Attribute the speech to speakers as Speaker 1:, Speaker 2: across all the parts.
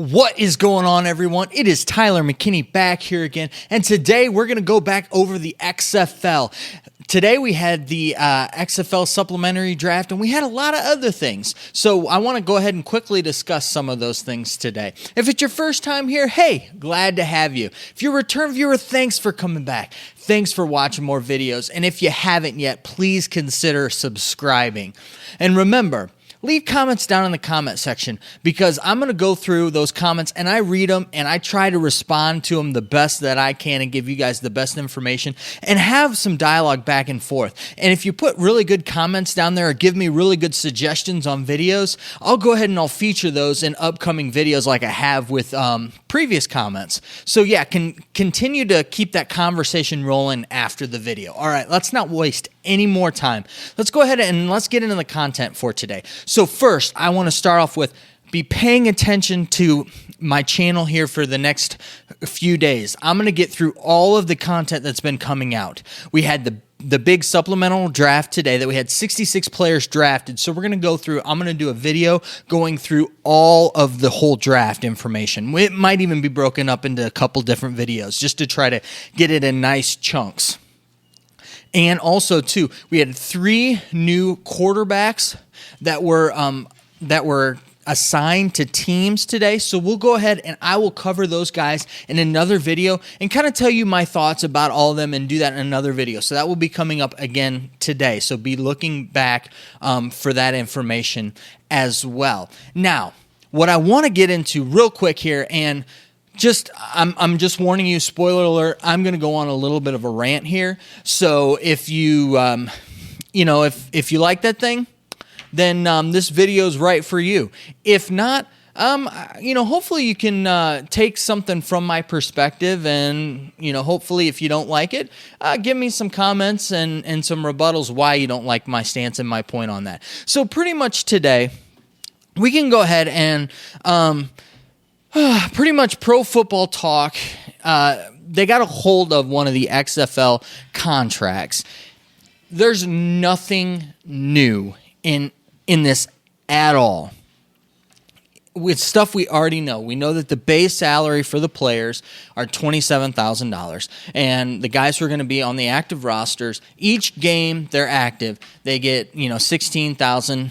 Speaker 1: What is going on, everyone? It is Tyler McKinney back here again, and today we're going to go back over the XFL. Today we had the XFL Supplementary Draft, and we had a lot of other things. So I want to go ahead and quickly discuss some of those things today. If it's your first time here, hey, glad to have you. If you're a return viewer, thanks for coming back. Thanks for watching more videos. And if you haven't yet, please consider subscribing. And remember, leave comments down in the comment section because I'm going to go through those comments and I read them and I try to respond to them the best that I can and give you guys the best information and have some dialogue back and forth. And if you put really good comments down there or give me really good suggestions on videos, I'll go ahead and I'll feature those in upcoming videos like I have with previous comments. So yeah, continue to keep that conversation rolling after the video. All right, let's not waste any more time. Let's go ahead and let's get into the content for today. So first, I want to start off with be paying attention to my channel here for the next few days. I'm going to get through all of the content that's been coming out. We had the big supplemental draft today that we had 66 players drafted. So we're going to go through, I'm going to do a video going through all of the whole draft information. It might even be broken up into a couple different videos just to try to get it in nice chunks. And also, too, we had 3 new quarterbacks that were assigned to teams today. So we'll go ahead and I will cover those guys in another video and kind of tell you my thoughts about all of them and do that in another video. So that will be coming up again today. So be looking back for that information as well. Now, what I want to get into real quick here, and I'm just warning you, spoiler alert, I'm going to go on a little bit of a rant here. So if you, if you like that thing, then this video is right for you. If not, hopefully you can take something from my perspective and, hopefully if you don't like it, give me some comments and some rebuttals why you don't like my stance and my point on that. So pretty much today, we can go ahead and pretty much Pro Football Talk, they got a hold of one of the XFL contracts. There's nothing new in this at all. With stuff we already know. We know that the base salary for the players are $27,000. And the guys who are going to be on the active rosters, each game they're active, they get, $16,000.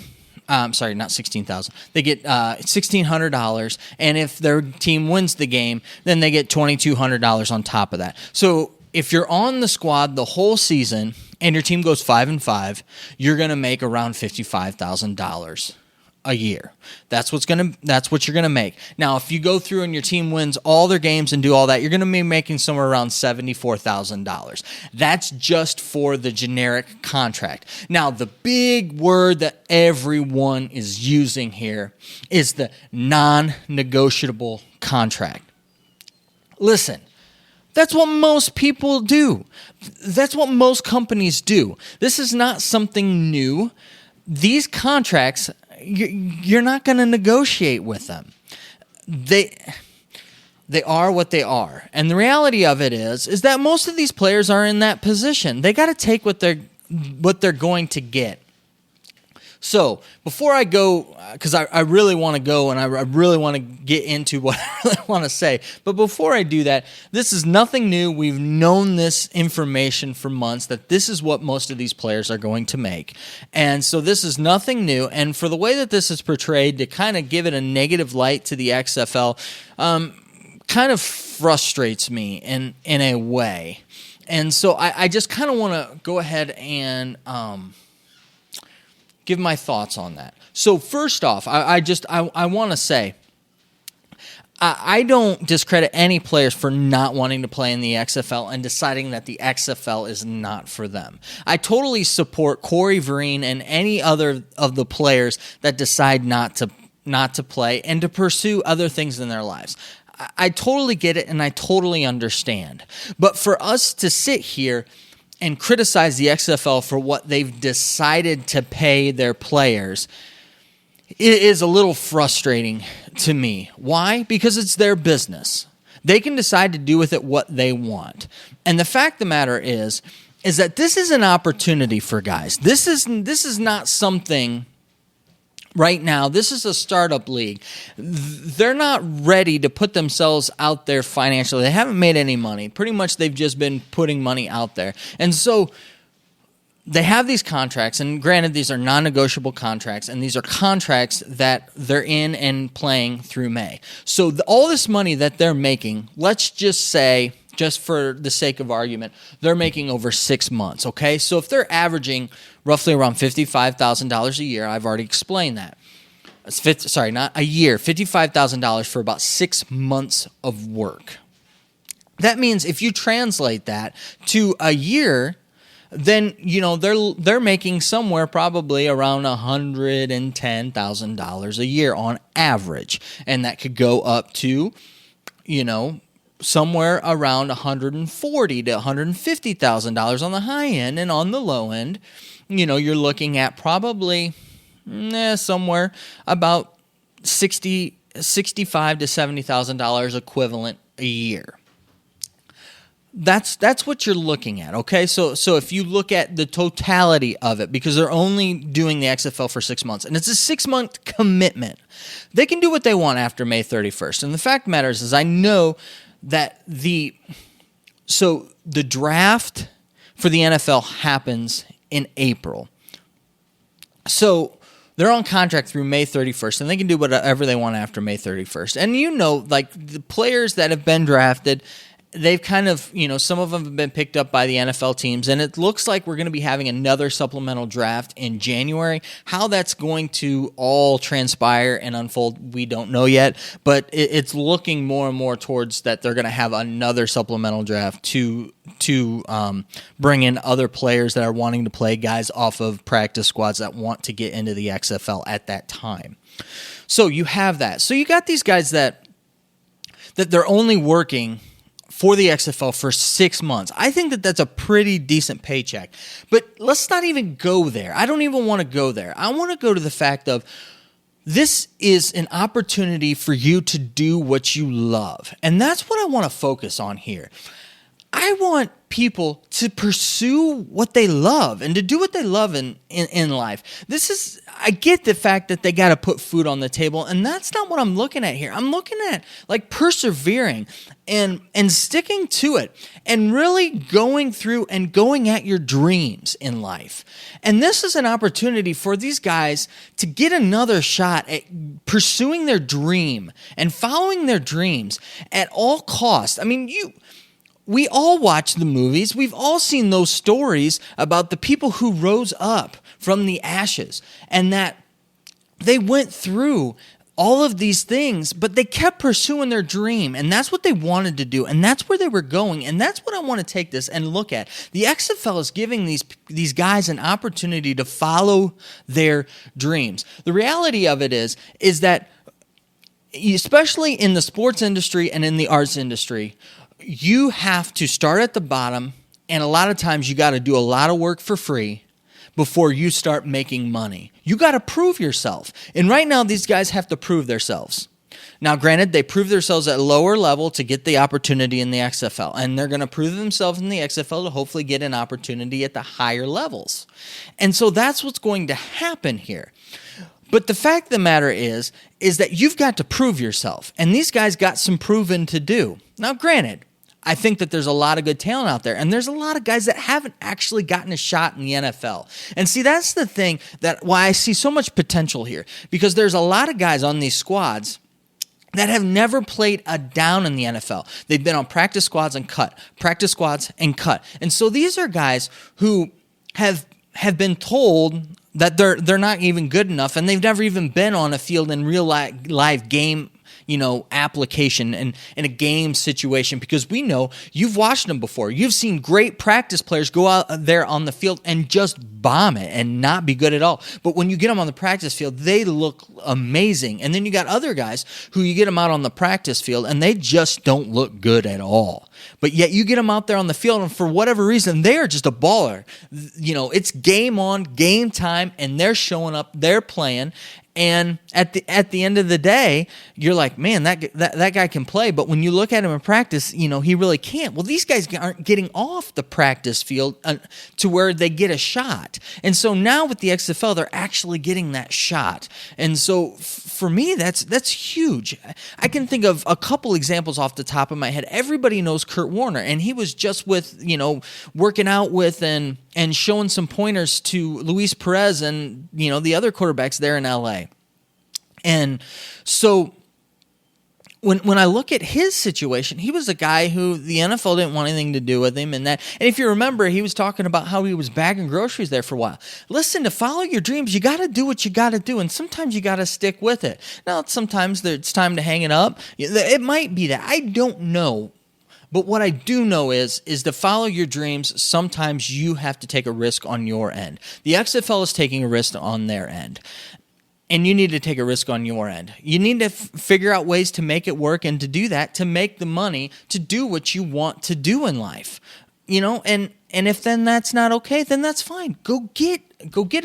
Speaker 1: Sorry, not $16,000. They get $1,600, and if their team wins the game, then they get $2,200 on top of that. So if you're on the squad the whole season and your team goes 5-5, you're going to make around $55,000 a year. That's what you're going to make. Now, if you go through and your team wins all their games and do all that, you're going to be making somewhere around $74,000. That's just for the generic contract. Now, the big word that everyone is using here is the non-negotiable contract. Listen, that's what most people do. That's what most companies do. This is not something new. These contracts, you're not going to negotiate with them. They are what they are. And the reality of it is that most of these players are in that position. They got to take what they're going to get. So before I go, because I really want to go and I really want to get into what I really want to say, but before I do that, this is nothing new. We've known this information for months that this is what most of these players are going to make. And so this is nothing new. And for the way that this is portrayed, to kind of give it a negative light to the XFL, kind of frustrates me in a way. And so I just kind of want to go ahead and give my thoughts on that. So first off, I want to say, I don't discredit any players for not wanting to play in the XFL and deciding that the XFL is not for them. I totally support Corey Vereen and any other of the players that decide not to play and to pursue other things in their lives. I totally get it and I totally understand. But for us to sit here and criticize the XFL for what they've decided to pay their players, it is a little frustrating to me. Why? Because it's their business. They can decide to do with it what they want. And the fact of the matter is that this is an opportunity for guys. This is not something right now, this is a startup league. They're not ready to put themselves out there financially. They haven't made any money. Pretty much they've just been putting money out there. And so they have these contracts, and granted, these are non-negotiable contracts, and these are contracts that they're in and playing through May. So all this money that they're making, let's just say, just for the sake of argument, they're making over 6 months, okay? So if they're averaging roughly around $55,000 a year, I've already explained that. Not a year, $55,000 for about 6 months of work. That means if you translate that to a year, then they're making somewhere probably around $110,000 a year on average, and that could go up to somewhere around $140,000 to $150,000 on the high end, and on the low end, you're looking at probably somewhere about $65,000 to $70,000 equivalent a year. That's what you're looking at, okay? So if you look at the totality of it, because they're only doing the XFL for 6 months, and it's a 6-month commitment, they can do what they want after May 31st. And the fact matters is I know that the draft for the NFL happens in April. So they're on contract through May 31st, and they can do whatever they want after May 31st. And the players that have been drafted, they've kind of, some of them have been picked up by the NFL teams, and it looks like we're going to be having another supplemental draft in January. How that's going to all transpire and unfold, we don't know yet, but it's looking more and more towards that they're going to have another supplemental draft to bring in other players that are wanting to play, guys off of practice squads that want to get into the XFL at that time. So you have that. So you got these guys that they're only working for the XFL for 6 months. I think that that's a pretty decent paycheck. But let's not even go there. I don't even want to go there. I want to go to the fact of this is an opportunity for you to do what you love. And that's what I want to focus on here. I want people to pursue what they love and to do what they love in life. I get the fact that they got to put food on the table, and that's not what I'm looking at here. I'm looking at persevering and sticking to it and really going through and going at your dreams in life. And this is an opportunity for these guys to get another shot at pursuing their dream and following their dreams at all costs. I mean, we all watch the movies. We've all seen those stories about the people who rose up from the ashes and that they went through all of these things, but they kept pursuing their dream, and that's what they wanted to do, and that's where they were going, and that's what I want to take this and look at. The XFL is giving these guys an opportunity to follow their dreams. The reality of it is that, especially in the sports industry and in the arts industry, you have to start at the bottom, and a lot of times you got to do a lot of work for free before you start making money. You got to prove yourself. And right now, these guys have to prove themselves. Now, granted, they prove themselves at a lower level to get the opportunity in the XFL, and they're going to prove themselves in the XFL to hopefully get an opportunity at the higher levels. And so that's what's going to happen here. But the fact of the matter is that you've got to prove yourself, and these guys got some proving to do. Now, granted, I think that there's a lot of good talent out there, and there's a lot of guys that haven't actually gotten a shot in the NFL. And see, that's the thing that why I see so much potential here, because there's a lot of guys on these squads that have never played a down in the NFL. They've been on practice squads and cut, practice squads and cut. And so these are guys who have been told that they're not even good enough, and they've never even been on a field in real live game application and in a game situation, because we know you've watched them before. You've seen great practice players go out there on the field and just bomb it and not be good at all. But when you get them on the practice field, they look amazing. And then you got other guys who you get them out on the practice field and they just don't look good at all. But yet you get them out there on the field, and for whatever reason, they are just a baller. It's game on, game time, and they're showing up, they're playing. And at the end of the day, you're like, man, that guy can play. But when you look at him in practice, he really can't. Well, these guys aren't getting off the practice field to where they get a shot. And so now with the XFL, they're actually getting that shot. And so for me, that's huge. I can think of a couple examples off the top of my head. Everybody knows Kurt Warner, and he was just with, working out with and showing some pointers to Luis Perez and, the other quarterbacks there in LA. And so when I look at his situation, he was a guy who the NFL didn't want anything to do with him. And if you remember, he was talking about how he was bagging groceries there for a while. Listen, to follow your dreams, you got to do what you got to do. And sometimes you got to stick with it. Now, sometimes it's time to hang it up. It might be that. I don't know. But what I do know is to follow your dreams, sometimes you have to take a risk on your end. The XFL is taking a risk on their end. And you need to take a risk on your end. You need to figure out ways to make it work, and to do that, to make the money, to do what you want to do in life. And if then that's not okay, then that's fine. Go get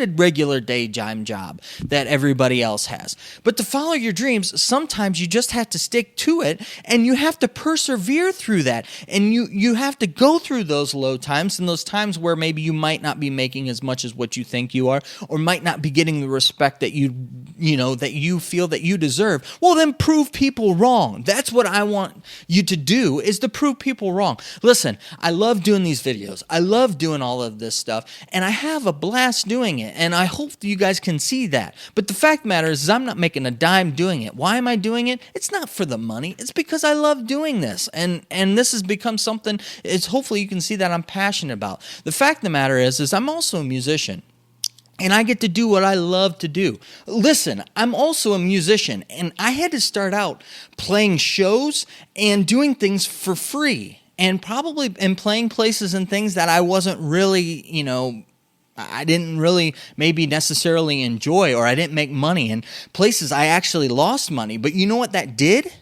Speaker 1: a regular day-time job that everybody else has. But to follow your dreams, sometimes you just have to stick to it, and you have to persevere through that. And you have to go through those low times and those times where maybe you might not be making as much as what you think you are, or might not be getting the respect that that you feel that you deserve. Well, then prove people wrong. That's what I want you to do, is to prove people wrong. Listen, I love doing these videos. I love doing all of this stuff, and I have a blast doing it, and I hope you guys can see that. But the fact matters is I'm not making a dime doing it. Why am I doing it? It's not for the money. It's because I love doing this, and this has become something. It's hopefully you can see that I'm passionate about. The fact of the matter is I'm also a musician. And I get to do what I love to do. Listen, I'm also a musician, and I had to start out playing shows and doing things for free, and probably playing places and things that I wasn't really, I didn't really maybe necessarily enjoy, or I didn't make money, and places I actually lost money. But you know what that did?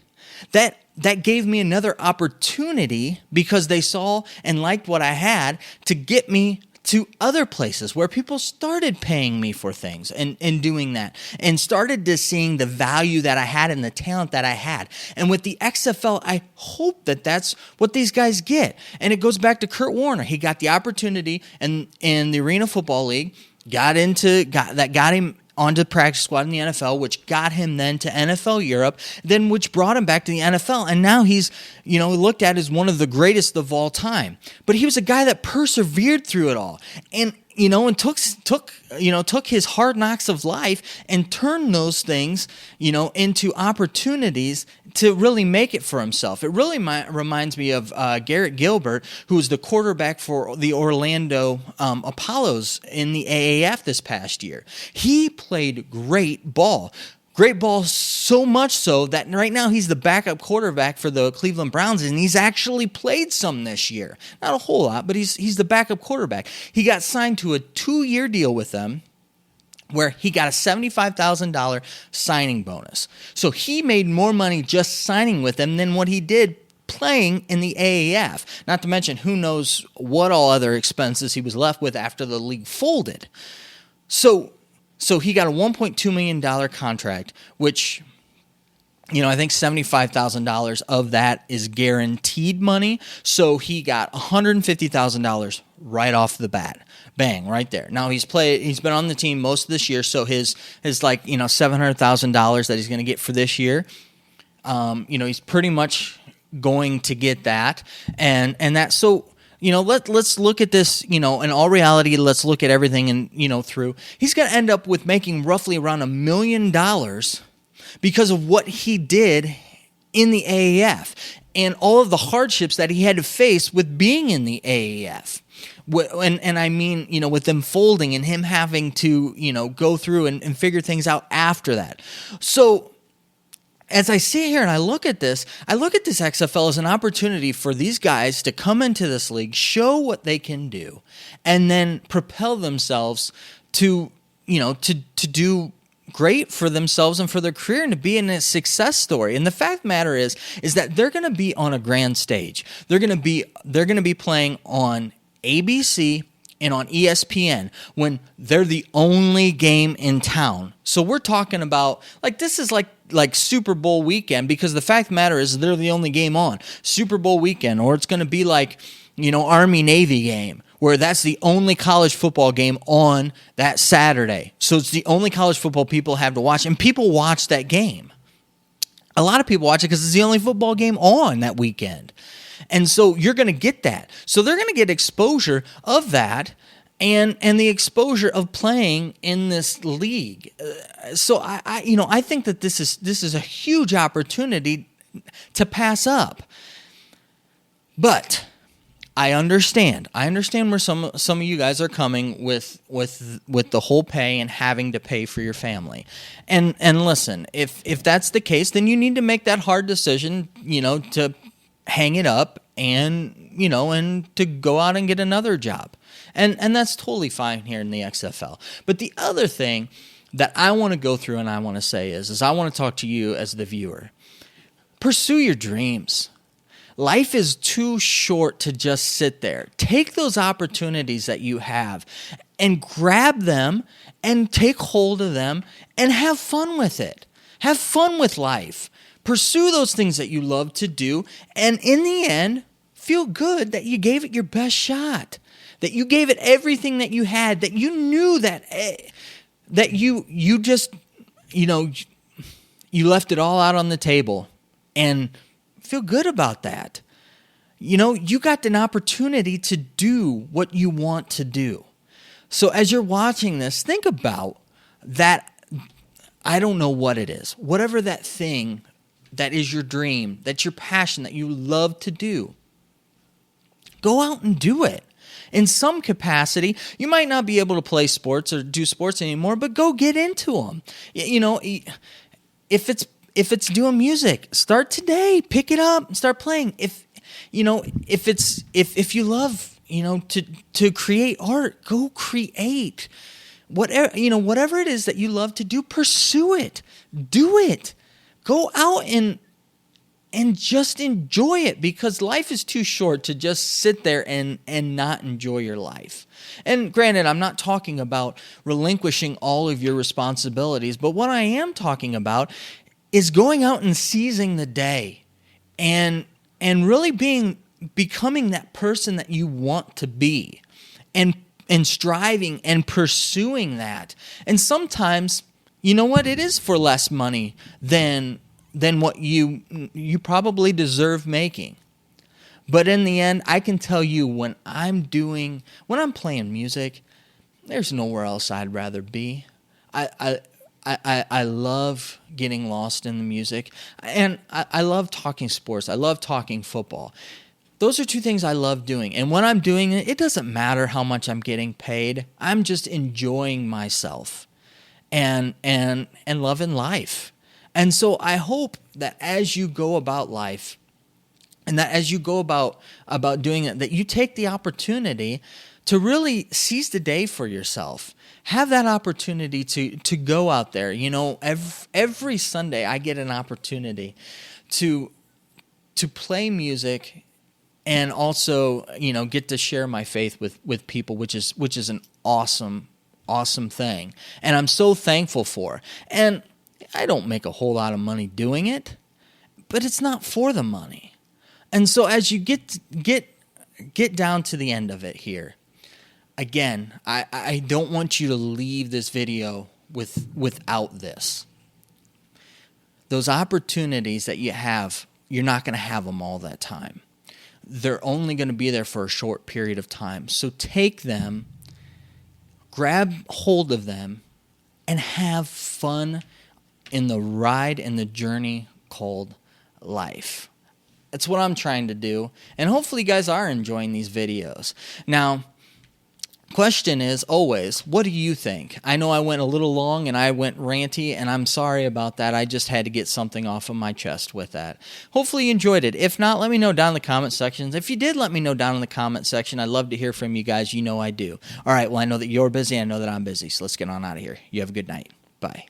Speaker 1: That gave me another opportunity, because they saw and liked what I had, to get me to other places where people started paying me for things and doing that, and started to seeing the value that I had and the talent that I had. And with the XFL, I hope that that's what these guys get. And it goes back to Kurt Warner. He got the opportunity in the Arena Football League, got him onto the practice squad in the NFL, which got him then to NFL Europe, then which brought him back to the NFL, and now he's, looked at as one of the greatest of all time. But he was a guy that persevered through it all, and and took his hard knocks of life and turned those things, into opportunities to really make it for himself. It really reminds me of Garrett Gilbert, who was the quarterback for the Orlando Apollos in the AAF this past year. He played great ball. Great ball, so much so that right now he's the backup quarterback for the Cleveland Browns, and he's actually played some this year. Not a whole lot, but he's the backup quarterback. He got signed to a 2-year deal with them, where he got a $75,000 signing bonus. So he made more money just signing with them than what he did playing in the AAF. Not to mention, who knows what all other expenses he was left with after the league folded. So he got a $1.2 million contract, which, I think $75,000 of that is guaranteed money. So he got $150,000 right off the bat. Bang, right there. Now he's been on the team most of this year, so his $700,000 that he's going to get for this year, he's pretty much going to get that. And that, so let's look at this, in all reality, let's look at everything and, through. He's going to end up with making roughly around $1 million because of what he did in the AAF and all of the hardships that he had to face with being in the AAF. And I mean, with them folding and him having to, go through and figure things out after that. So as I sit here and I look at this XFL as an opportunity for these guys to come into this league, show what they can do, and then propel themselves to do great for themselves and for their career, and to be in a success story. And the fact of the matter is that they're going to be on a grand stage. They're going to be playing on ABC and on ESPN when they're the only game in town. So we're talking about, like, this is like Super Bowl weekend, because the fact of the matter is they're the only game on Super Bowl weekend, or it's going to be like, Army-Navy game, where that's the only college football game on that Saturday. So it's the only college football people have to watch, and people watch that game. A lot of people watch it because it's the only football game on that weekend. And so you're going to get that. So they're going to get exposure of that and the exposure of playing in this league. So I think that this is a huge opportunity to pass up. But I understand where some of you guys are coming with the whole pay and having to pay for your family. And listen, if that's the case, then you need to make that hard decision, to hang it up and to go out and get another job. And that's totally fine here in the XFL. But the other thing that I want to go through and I want to say is I want to talk to you as the viewer. Pursue your dreams. Life is too short to just sit there. Take those opportunities that you have and grab them and take hold of them and have fun with it. Have fun with life. Pursue those things that you love to do, and in the end, feel good that you gave it your best shot, that you gave it everything that you had, that you knew that you just, you left it all out on the table, and feel good about that. You got an opportunity to do what you want to do. So as you're watching this, think about that. I don't know what it is, whatever that thing that is your dream, that's your passion, that you love to do. Go out and do it. In some capacity, you might not be able to play sports or do sports anymore, but go get into them. If it's doing music, start today. Pick it up and start playing. If you love, to create art, go create. Whatever it is that you love to do, pursue it. Do it. Go out and just enjoy it, because life is too short to just sit there and not enjoy your life. And granted, I'm not talking about relinquishing all of your responsibilities, but what I am talking about is going out and seizing the day and really becoming that person that you want to be and striving and pursuing that. And sometimes, it is for less money than what you probably deserve making. But in the end, I can tell you, when I'm playing music, there's nowhere else I'd rather be. I love getting lost in the music, and I love talking sports. I love talking football. Those are two things I love doing. And when I'm doing it, it doesn't matter how much I'm getting paid. I'm just enjoying myself and loving life. And so I hope that as you go about life, and that as you go about doing it, that you take the opportunity to really seize the day for yourself. Have that opportunity to go out there. Every Sunday I get an opportunity to play music and also, get to share my faith with people, which is an awesome thing. And I'm so thankful for. And I don't make a whole lot of money doing it, but it's not for the money. And so as you get down to the end of it here, again, I don't want you to leave this video without this. Those opportunities that you have, you're not going to have them all that time. They're only going to be there for a short period of time. So take them, grab hold of them, and have fun in the ride and the journey called life. That's what I'm trying to do. And hopefully you guys are enjoying these videos. Now, question is always, what do you think? I know I went a little long and I went ranty, and I'm sorry about that. I just had to get something off of my chest with that. Hopefully you enjoyed it. If not, let me know down in the comment sections. If you did, let me know down in the comment section. I'd love to hear from you guys. I do. All right, well, I know that you're busy. I know that I'm busy. So let's get on out of here. You have a good night. Bye.